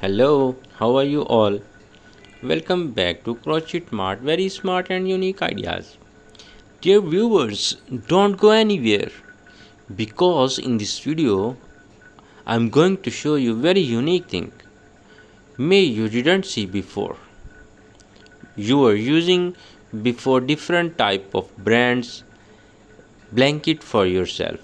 Hello, how are you all? Welcome back to Crochet Mart, very smart and unique ideas. Dear viewers, don't go anywhere because in this video I'm going to show you very unique thing may you didn't see before. You are using before different type of brands blanket for yourself.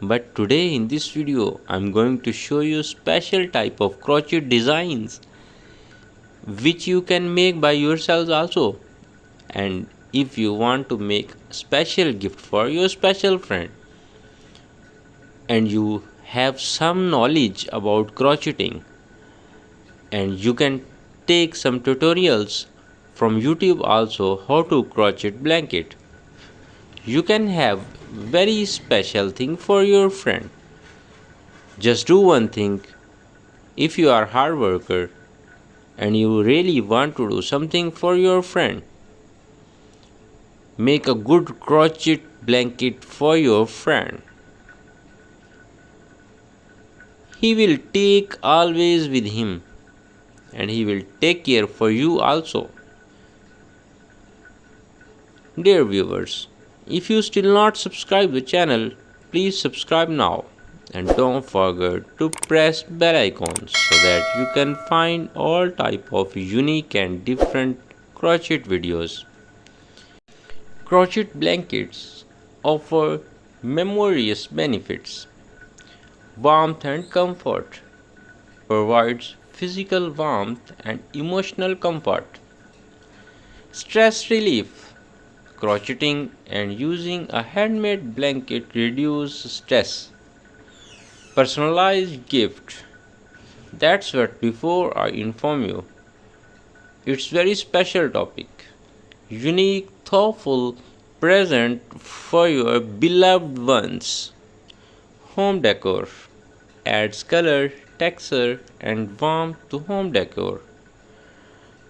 But today in this video I'm going to show you special type of crochet designs which you can make by yourselves also. And if you want to make special gift for your special friend and you have some knowledge about crocheting and you can take some tutorials from YouTube also how to crochet blanket, you can have very special thing for your friend. Just do one thing. If you are hard worker and you really want to do something for your friend, make a good crochet blanket for your friend. He will take always with him and he will take care for you also. Dear viewers, if you still not subscribe the channel, please subscribe now and don't forget to press bell icon so that you can find all type of unique and different crochet videos. Crochet blankets offer memorious benefits. Warmth and comfort provides physical warmth and emotional comfort. Stress relief. Crocheting and using a handmade blanket reduce stress. Personalized gift. That's what before I inform you. It's very special topic. Unique, thoughtful present for your beloved ones. Home decor adds color, texture, and warmth to home decor.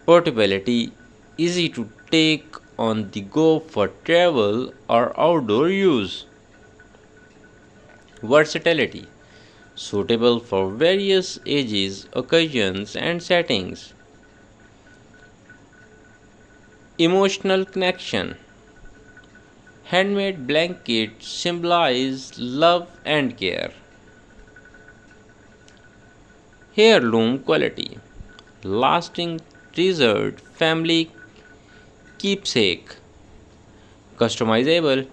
Portability easy to take on the go for travel or outdoor use. Versatility suitable for various ages, occasions, and settings. Emotional connection. Handmade blankets symbolize love and care. Heirloom quality. Lasting treasured family keepsake. Customizable.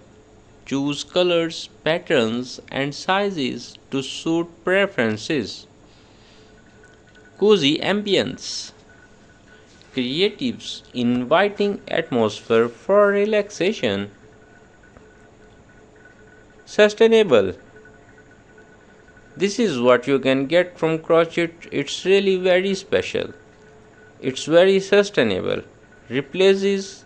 Choose colors, patterns, and sizes to suit preferences. Cozy ambience. Creative's inviting atmosphere for relaxation. Sustainable. This is what you can get from crochet. It's really very special. It's very sustainable. Replaces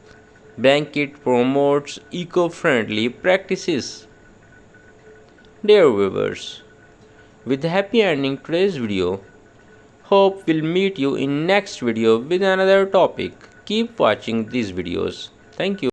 blanket, promotes eco-friendly practices. Dear viewers, with happy ending today's video, hope we'll meet you in next video with another topic. Keep watching these videos. Thank you.